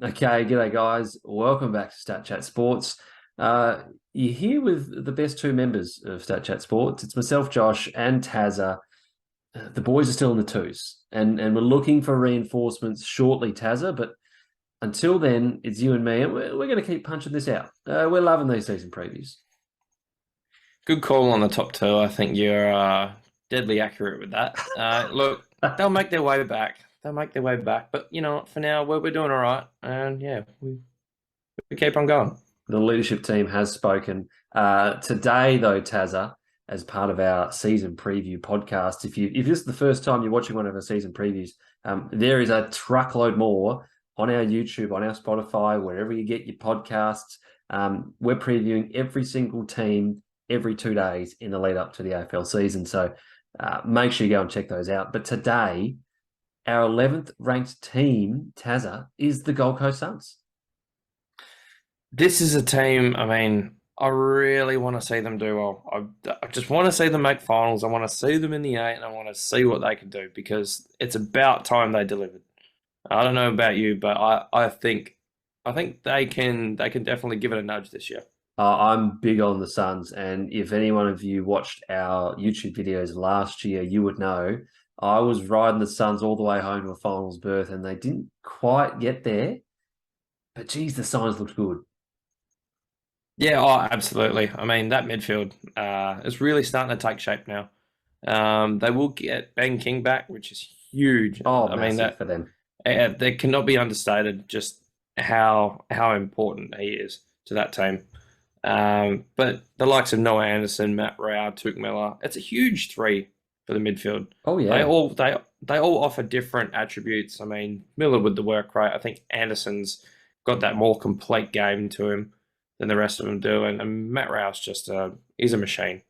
Okay, g'day guys. Welcome back to StatChat Sports. Uh, you're here with the best two members of StatChat Sports. It's myself, Josh, and Tazza. The boys are still in the twos, and we're looking for reinforcements shortly, Tazza. But until then, it's you and me, and we're going to keep punching this out. We're loving these season previews. Good call on the top two. I think you're deadly accurate with that. Look, they'll make their way back. They'll make their way back. But you know what? For now, we're doing all right. And yeah, we keep on going. The leadership team has spoken. Today, though, Tazza, as part of our season preview podcast, if this is the first time you're watching one of our season previews, there is a truckload more on our YouTube, on our Spotify, wherever you get your podcasts. We're previewing every single team every 2 days in the lead up to the AFL season. So make sure you go and check those out. But today, our 11th ranked team, Tazza, is the Gold Coast Suns. This is a team, I really want to see them do well. I just want to see them make finals. I want to see them in the eight, and I want to see what they can do because it's about time they delivered. I don't know about you, but I think they can definitely give it a nudge this year. I'm big on the Suns, and if any one of you watched our YouTube videos last year, you would know I was riding the Suns all the way home to a finals berth, and they didn't quite get there. But geez, the signs looked good. Yeah, oh, absolutely. That midfield is really starting to take shape now. They will get Ben King back, which is huge. Oh, massive for them. That cannot be understated. Just how important he is to that team. But the likes of Noah Anderson, Matt Rao, Touk Miller, it's a huge three for the midfield. Oh They yeah, all they all offer different attributes. Miller with the work rate. I think Anderson's got that more complete game to him than the rest of them do, and Matt Rao's he's a machine.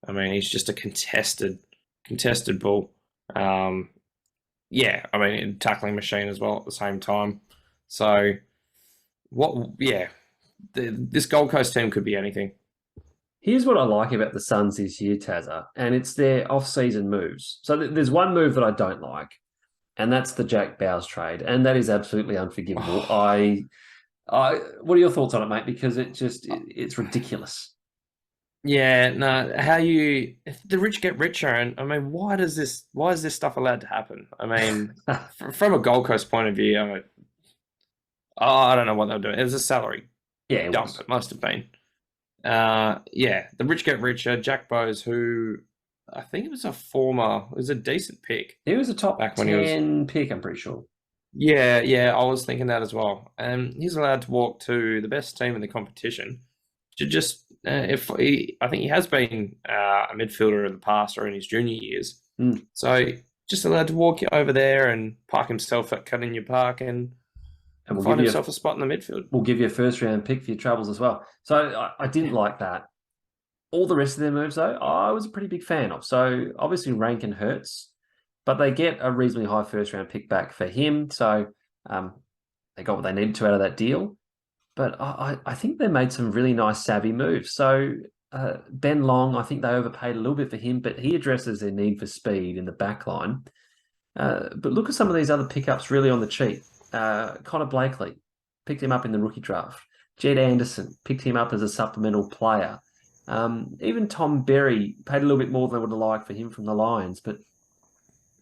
He's just a contested ball. Yeah, tackling machine as well at the same time. So what? Yeah, this Gold Coast team could be anything. here's what I like about the Suns this year, Tazza, and it's their off-season moves. So there's one move that I don't like, and that's the Jack Bowes trade, and that is absolutely unforgivable. What are your thoughts on it, mate? Because it's ridiculous. Yeah, no. How you if the rich get richer, and why is this stuff allowed to happen? From a Gold Coast point of view, I don't know what they're doing. It was a salary Yeah, it dump. was. It must have been. Yeah, the rich get richer. Jack Bowes, who I think it was a decent pick He was a top back when he was. 10 pick, I'm pretty sure. Yeah, yeah, I was thinking that as well. And he's allowed to walk to the best team in the competition to just if he, I think he has been a midfielder in the past or in his junior years. Mm. So just allowed to walk over there and park himself at Cutting Park And and find himself a spot in the midfield. we'll give you a first round pick for your troubles as well. So I didn't like that. All the rest of their moves, though, I was a pretty big fan of. So obviously Rankin hurts, but they get a reasonably high first round pick back for him. So um, they got what they needed to out of that deal. But I think they made some really nice savvy moves. So Ben Long, I think they overpaid a little bit for him, but he addresses their need for speed in the back line. But look at some of these other pickups really on the cheap. Connor Blakely picked him up in the rookie draft. Jed Anderson picked him up as a supplemental player. Even Tom Berry paid a little bit more than I would have liked for him from the Lions. But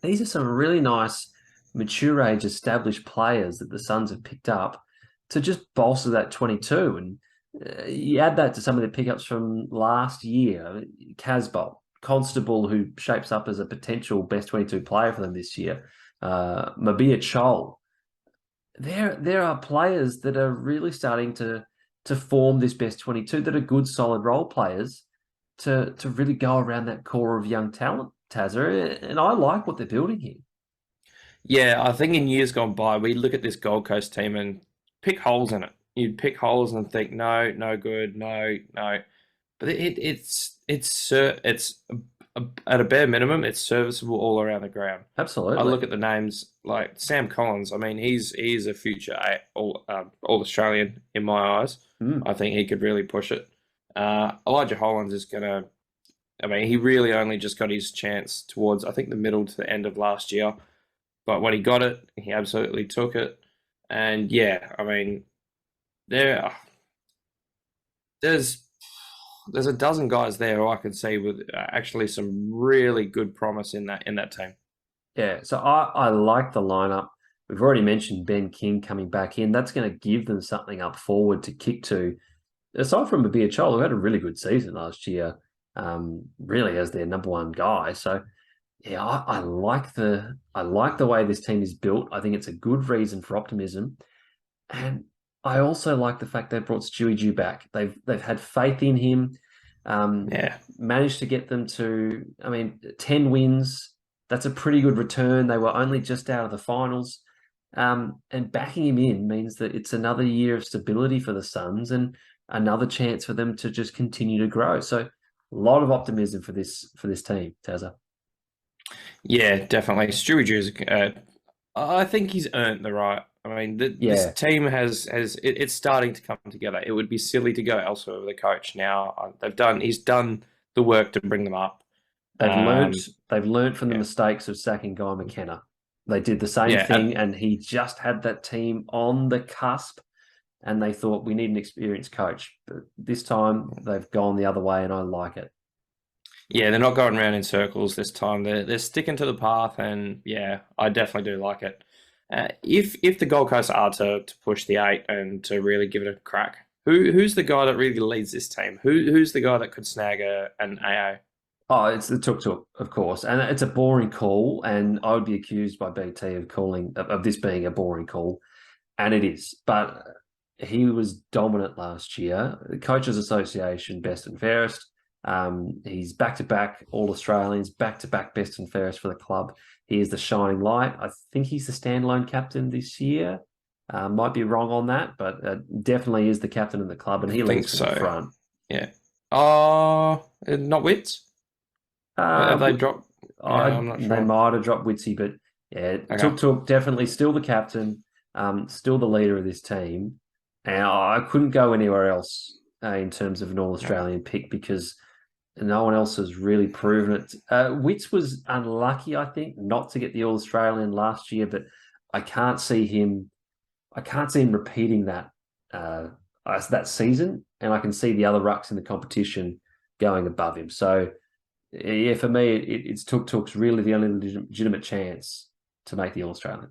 these are some really nice, mature age, established players that the Suns have picked up to just bolster that 22. And you add that to some of the pickups from last year. Casbolt, Constable, who shapes up as a potential best 22 player for them this year. Mabia Chol. There are players that are really starting to form this best 22 that are good, solid role players to really go around that core of young talent, Tazza. And I like what they're building here. Yeah, I think in years gone by, we look at this Gold Coast team and pick holes in it. You'd pick holes and think, no, no good, no, no. But it's at a bare minimum, it's serviceable all around the ground. I Absolutely. look at the names like Sam Collins. He's a future all Australian in my eyes. Mm. I think he could really push it. Elijah Hollands is gonna. He really only just got his chance towards I think the middle to the end of last year, but when he got it, he absolutely took it. And yeah, I mean, there there's there's a dozen guys there who I could see with actually some really good promise in that team. Yeah, so I like the lineup. We've already mentioned Ben King coming back in. That's going to give them something up forward to kick to. Aside from Babir Chol, who had a really good season last year, really as their number one guy. So yeah, I like the way this team is built. I think it's a good reason for optimism. And I also like the fact they brought Stewie Dew back. They've had faith in him, Yeah. managed to get them to, I mean, 10 wins. That's a pretty good return. They were only just out of the finals. And backing him in means that it's another year of stability for the Suns and another chance for them to just continue to grow. So a lot of optimism for this team, Tazza. Yeah, definitely. Stewie Drew's, I think he's earned the right. I mean, this Yeah, team it's starting to come together. It would be silly to go elsewhere with a coach now. He's done the work to bring them up. they've learnt Um, they've learnt from the yeah, mistakes of sacking Guy McKenna. They did the same yeah, thing, and he just had that team on the cusp, and they thought we need an experienced coach. But this time they've gone the other way, and I like it. yeah. They're not going around in circles this time. They're sticking to the path, and yeah, I definitely do like it. If the Gold Coast are to push the eight and to really give it a crack, who's the guy that really leads this team? Who's the guy that could snag an AA? Oh, it's the tuk tuk, of course, and it's a boring call, and I would be accused by BT of this being a boring call, and it is. But he was dominant last year. The Coaches Association best and fairest. He's back to back All Australians, back to back best and fairest for the club. He is the shining light. I think he's the standalone captain this year. Might be wrong on that, but definitely is the captain of the club, and I he think leads from the so. front. Yeah. Not Wits? Have they Uh, dropped? Yeah, I'm not they sure. might have dropped Witsy, but yeah, Okay. Tuk Tuk definitely still the captain, still the leader of this team. And I couldn't go anywhere else in terms of an All Yeah. Australian pick because no one else has really proven it. Wits was unlucky, I think, not to get the All Australian last year, but I can't see him. I can't see him repeating that season, and I can see the other rucks in the competition going above him. So yeah, for me, it's Tuk Tuk's really the only legitimate chance to make the All Australian.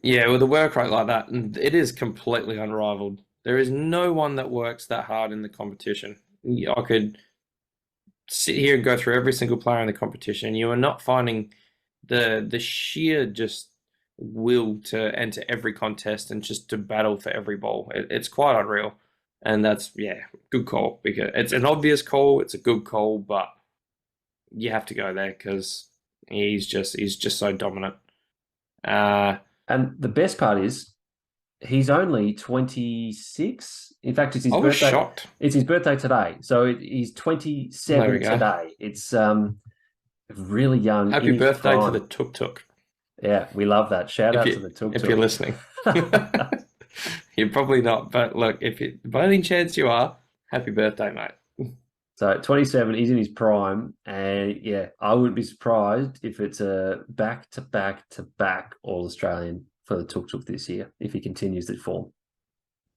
Yeah, with a work rate like that, it is completely unrivaled. There is no one that works that hard in the competition. I could sit here and go through every single player in the competition. You are not finding the sheer just will to enter every contest and just to battle for every ball. It's quite unreal, and that's yeah, good call because it's an obvious call. It's a good call, but you have to go there because he's just so dominant. Uh, And the best part is he's only 26. In fact, it's his I was birthday. shocked. It's his birthday today. So he's There we 27 go. today. It's really young in Happy his birthday to the prime. Tuk Tuk. Yeah, we love that. Shout out to the Tuk If you're Tuk. listening. You're probably not, but look, if you by any chance you are, happy birthday, mate. So 27, he's in his prime. And yeah, I wouldn't be surprised if it's a back to back to back All Australian for the Tuk Tuk this year, if he continues that form.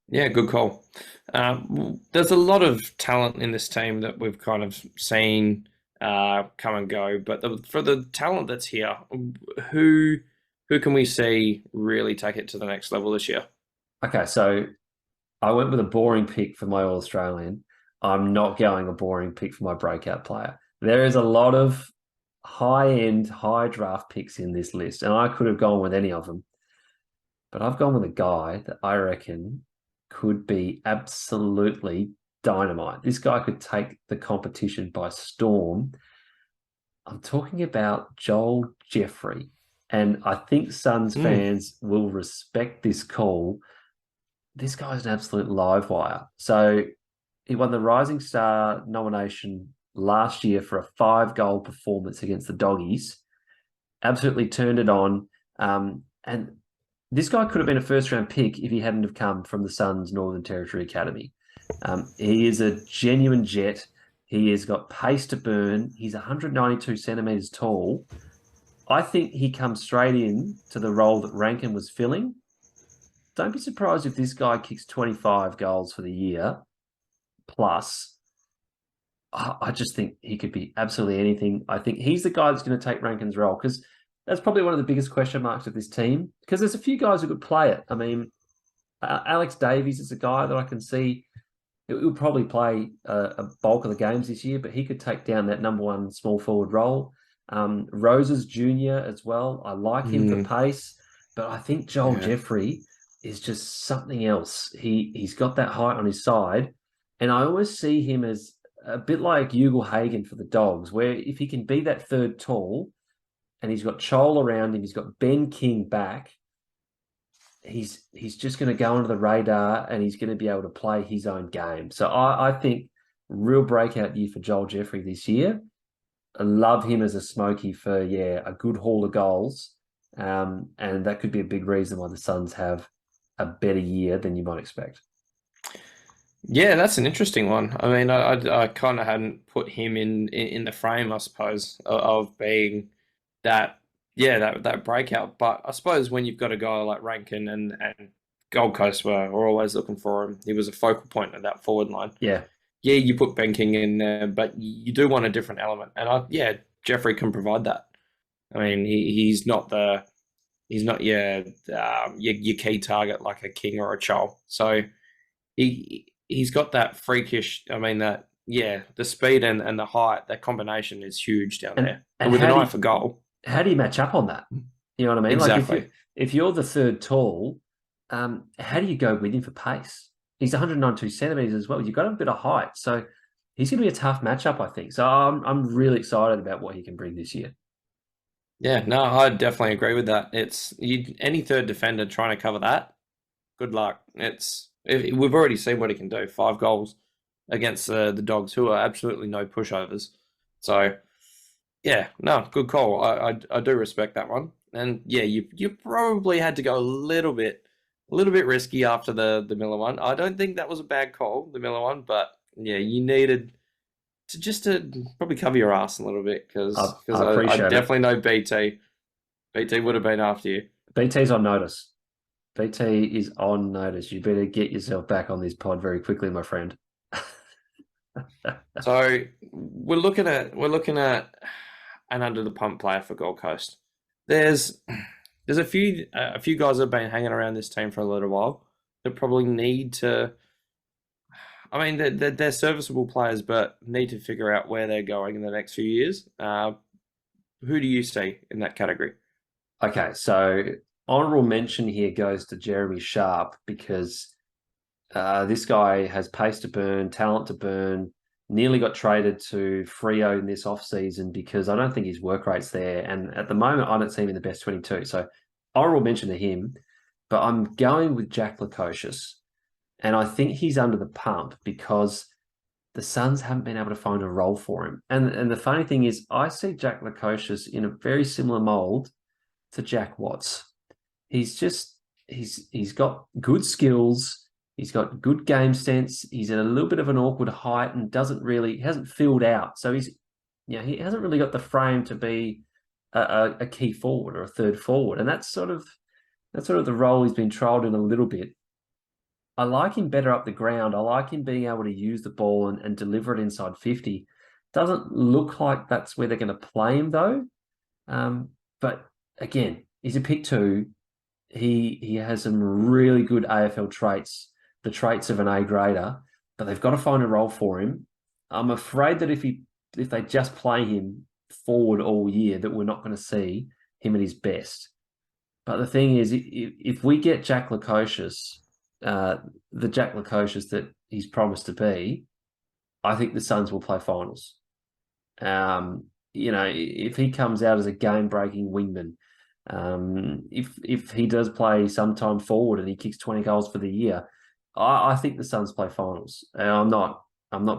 Yeah, good call. There's a lot of talent in this team that we've kind of seen come and go, but for the talent that's here, who who can we see really take it to the next level this year? Okay, so I went with a boring pick for my All Australian. I'm not going a boring pick for my breakout player. There is a lot of high end, high draft picks in this list, and I could have gone with any of them. But I've gone with a guy that I reckon could be absolutely dynamite. This guy could take the competition by storm. I'm talking about Joel Jeffrey. And I think Suns Mm, fans will respect this call. This guy's an absolute live wire. So he won the Rising Star nomination last year for a 5 goal performance against the Doggies. Absolutely turned it on. And this guy could have been a first round pick if he hadn't have come from the Suns Northern Territory Academy. He is a genuine jet. He has got pace to burn. He's 192 centimeters tall. I think he comes straight in to the role that Rankin was filling. don't be surprised if this guy kicks 25 goals for the year plus. I just think he could be absolutely anything. I think he's the guy that's going to take Rankin's role because that's probably one of the biggest question marks of this team because there's a few guys who could play it. I mean, Alex Davies is a guy that I can see he'll probably play a bulk of the games this year, but he could take down that number one small forward role. Roses Jr. as well. I like him for pace, but I think Joel Jeffrey is just something else. He's got that height on his side, and I always see him as a bit like Ugle Hagen for the Dogs, where if he can be that third tall, and he's got Chol around him, he's got Ben King back. He's just going to go under the radar and he's going to be able to play his own game. So I think real breakout year for Joel Jeffrey this year. I love him as a smoky for, a good haul of goals. And that could be a big reason why the Suns have a better year than you might expect. Yeah, that's an interesting one. I mean, I kind of hadn't put him in the frame, I suppose, of being that that breakout. But I suppose when you've got a guy like Rankin and Gold Coast were always looking for him, he was a focal point of that forward line. Yeah, you put Ben King in there, but you do want a different element, and Jeffrey can provide that. I mean, he's not your key target like a King or a Chol. So he's got that freakish. I mean the speed and the height, that combination is huge down there. And with an eye for goal. How do you match up on that? You know what I mean? Exactly. Like if you're the third tall, how do you go with him for pace? He's 192 centimeters as well. You've got a bit of height, so he's going to be a tough matchup, I think. So I'm really excited about what he can bring this year. Yeah, no, I definitely agree with that. It's any third defender trying to cover that. Good luck. We've already seen what he can do. 5 goals against the Dogs, who are absolutely no pushovers. So, yeah, no, good call. I do respect that one. And yeah, you probably had to go a little bit risky after the Miller one. I don't think that was a bad call, the Miller one, but yeah, you needed to probably cover your ass a little bit because I definitely know BT would have been after you. BT's on notice. BT is on notice. You better get yourself back on this pod very quickly, my friend. So we're looking at an under the pump player for Gold Coast. There's a few guys that have been hanging around this team for a little while that probably need to. I mean, they're serviceable players, but need to figure out where they're going in the next few years. Who do you see in that category? Okay, so honorable mention here goes to Jeremy Sharp because this guy has pace to burn, talent to burn, nearly got traded to Freo in this offseason because I don't think his work rate's there. And at the moment, I don't see him in the best 22. So honorable mention to him, but I'm going with Jack Lukosius. And I think he's under the pump because the Suns haven't been able to find a role for him. And the funny thing is, I see Jack Lukosius in a very similar mold to Jack Watts. He's got good skills. He's got good game sense. He's at a little bit of an awkward height and hasn't filled out. So he hasn't really got the frame to be a key forward or a third forward. And that's sort of the role he's been trialed in a little bit. I like him better up the ground. I like him being able to use the ball and deliver it inside 50. Doesn't look like that's where they're going to play him though. But again, he's a pick 2. He has some really good AFL traits, the traits of an A grader, but they've got to find a role for him. I'm afraid that if they just play him forward all year, that we're not going to see him at his best. But the thing is, if we get Jack Lukosius, the Jack Lukosius that he's promised to be, I think the Suns will play finals. If he comes out as a game-breaking wingman, if he does play sometime forward and he kicks 20 goals for the year, I think the Suns play finals. And I'm not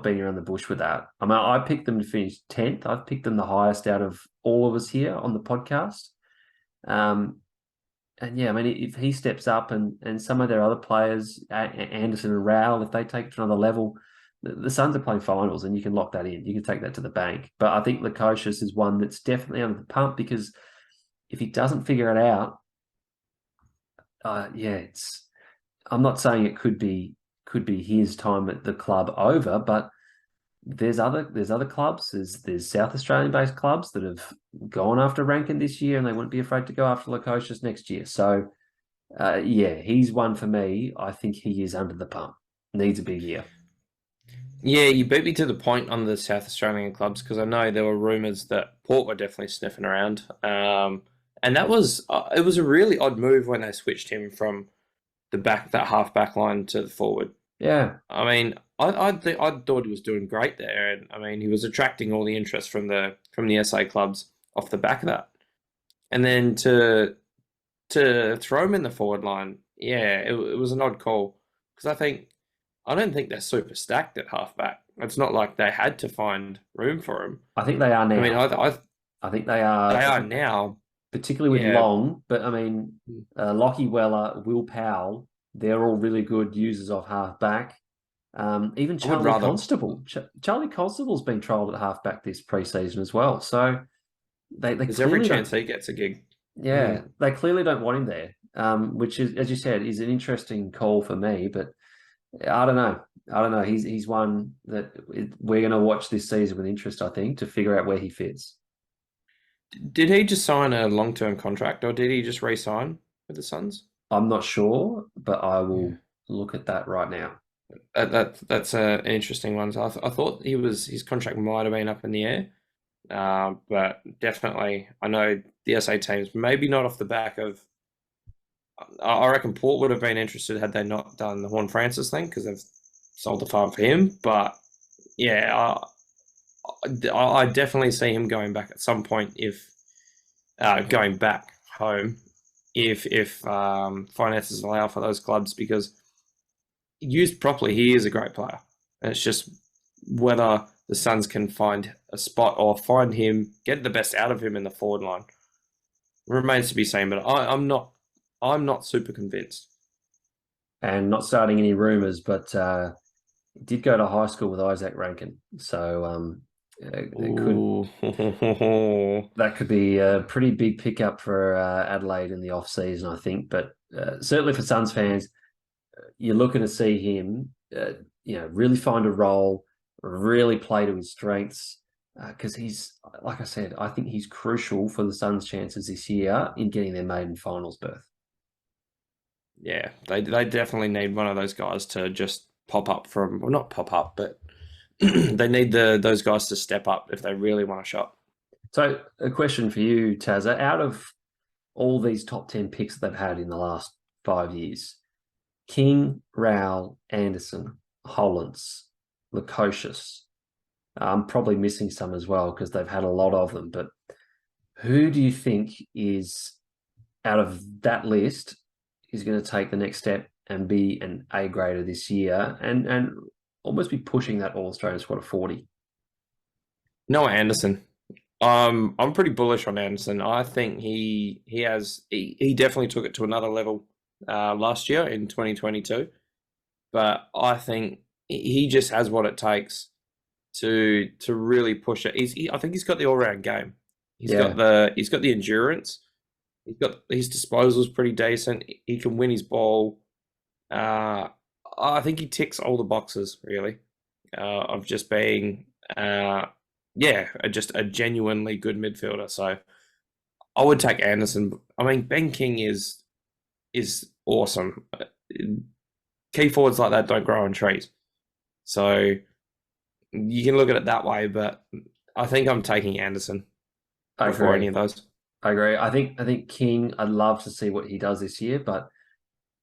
beating around the bush with that. I mean, I picked them to finish 10th. I've picked them the highest out of all of us here on the podcast. And yeah, I mean, if he steps up and some of their other players, Anderson and Rowell, if they take it to another level, the Suns are playing finals and you can lock that in. You can take that to the bank. But I think Lukosius is one that's definitely under the pump because if he doesn't figure it out, I'm not saying it could be his time at the club over, but there's other clubs. There's South Australian based clubs that have gone after Rankin this year, and they wouldn't be afraid to go after Lukosius next year. So yeah, he's one for me. I think he is under the pump. Needs a big year. Yeah, you beat me to the point on the South Australian clubs because I know there were rumours that Port were definitely sniffing around, and that was it was a really odd move when they switched him from that half back line to the forward. Yeah, I mean, I thought he was doing great there, and I mean he was attracting all the interest from the SA clubs off the back of that, and then to throw him in the forward line, yeah, it was an odd call because I don't think they're super stacked at halfback. It's not like they had to find room for him. I think they are I mean, now. I think they are, they are now. particularly with Yeah, Long. But I mean, Lockie Weller, Will Powell, they're all really good users of half back. Even I would Charlie rather. Constable. Charlie Constable's been trialled at halfback this preseason as well. So they There's every clearly don't. chance he gets a gig. Yeah, Mm. they clearly don't want him there. Which is, as you said, is an interesting call for me. But I don't know. I don't know. He's one that we're going to watch this season with interest. I think to figure out where he fits. Did he just sign a long-term contract, or did he just re-sign with the Suns? I'm not sure, but I Yeah, will look at that right now. that's an interesting one. So I thought his contract might have been up in the air, but definitely I know the SA teams maybe not off the back of. I reckon Port would have been interested had they not done the Horn Francis thing because they've sold the farm for him. But yeah, I definitely see him going back at some point if going back home if finances allow for those clubs because used properly, he is a great player. And it's just whether the Suns can find a spot or find him, get the best out of him in the forward line remains to be seen. But I'm not super convinced. And not starting any rumors, but did go to high school with Isaac Rankin, so it could Ooh, that could be a pretty big pickup for Adelaide in the off season, I think. But certainly for Suns fans, you're looking to see him, really find a role, really play to his strengths. Because he's, like I said, I think he's crucial for the Suns' chances this year in getting their maiden finals berth. yeah, they definitely need one of those guys to just pop up from, well, not pop up, but they need those guys to step up if they really want a shot. So, a question for you, Tazza. Out of all these top 10 picks that they've had in the last 5 years, King, Rowell, Anderson, Hollands, Lukosius. I'm probably missing some as well because they've had a lot of them. But who do you think is out of that list is going to take the next step and be an A grader this year and almost be pushing that All Australian squad of 40? Noah Anderson. I'm pretty bullish on Anderson. I think he definitely took it to another level last year in 2022. But I think he just has what it takes to really push it. I think he's got the all round game. Yeah. He's got the endurance. He's got his disposal's pretty decent. He can win his ball. I think he ticks all the boxes really of just being just a genuinely good midfielder. So I would take Anderson. I mean, Ben King is awesome. Key forwards like that don't grow on trees. So you can look at it that way, but I think I'm taking Anderson I before any agree. of those. I agree. I think King, I'd love to see what he does this year, but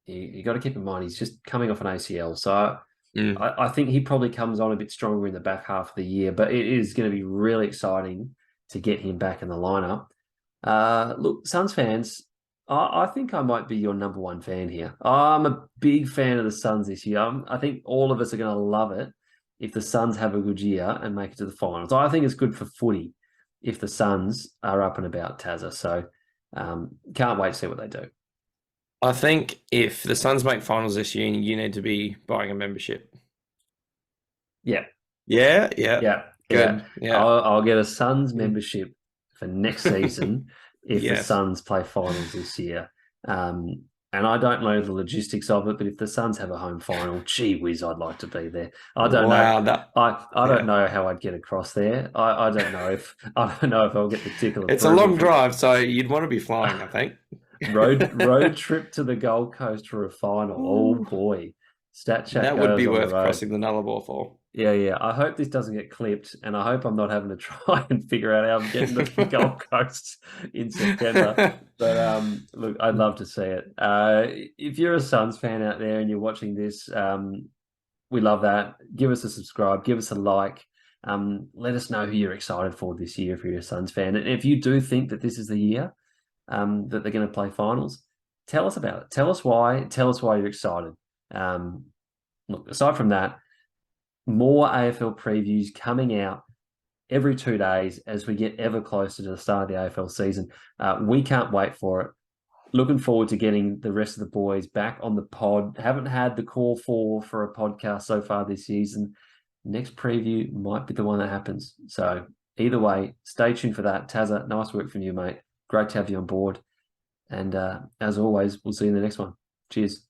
you got to keep in mind he's just coming off an ACL. So Mm. I think he probably comes on a bit stronger in the back half of the year, but it is going to be really exciting to get him back in the lineup. Look, Suns fans, I think I might be your number one fan here. I'm a big fan of the Suns this year. I think all of us are going to love it if the Suns have a good year and make it to the finals. I think it's good for footy if the Suns are up and about, Tazza. So can't wait to see what they do. I think if the Suns make finals this year, you need to be buying a membership. Yeah, Yeah, yeah, yeah, yeah. good. Yeah. I'll get a Suns Mm. membership for next season if the Yes. Suns play finals this year. And I don't know the logistics of it, but if the Suns have a home final, gee whiz, I'd like to be there. I don't Wow, know. I don't know how I'd get across there. I don't know if I'll get the tickle it's a approval long from drive, so you'd want to be flying, I think. road trip to the Gold Coast for a final. Oh Ooh, boy, StatChat that would goes be on the worth road. crossing the Nullarbor for. Yeah. I hope this doesn't get clipped, and I hope I'm not having to try and figure out how I'm getting to the Gold Coast in September. But look, I'd love to see it. If you're a Suns fan out there and you're watching this, we love that. Give us a subscribe, give us a like. Let us know who you're excited for this year if you're a Suns fan. And if you do think that this is the year that they're going to play finals, tell us about it. Tell us why. Tell us why you're excited. Look, aside from that, more AFL previews coming out every 2 days as we get ever closer to the start of the AFL season. We can't wait for it. Looking forward to getting the rest of the boys back on the pod. Haven't had the call for a podcast so far this season. Next preview might be the one that happens. So either way, stay tuned for that. Tazza, nice work from you, mate. Great to have you on board. And as always, we'll see you in the next one. Cheers.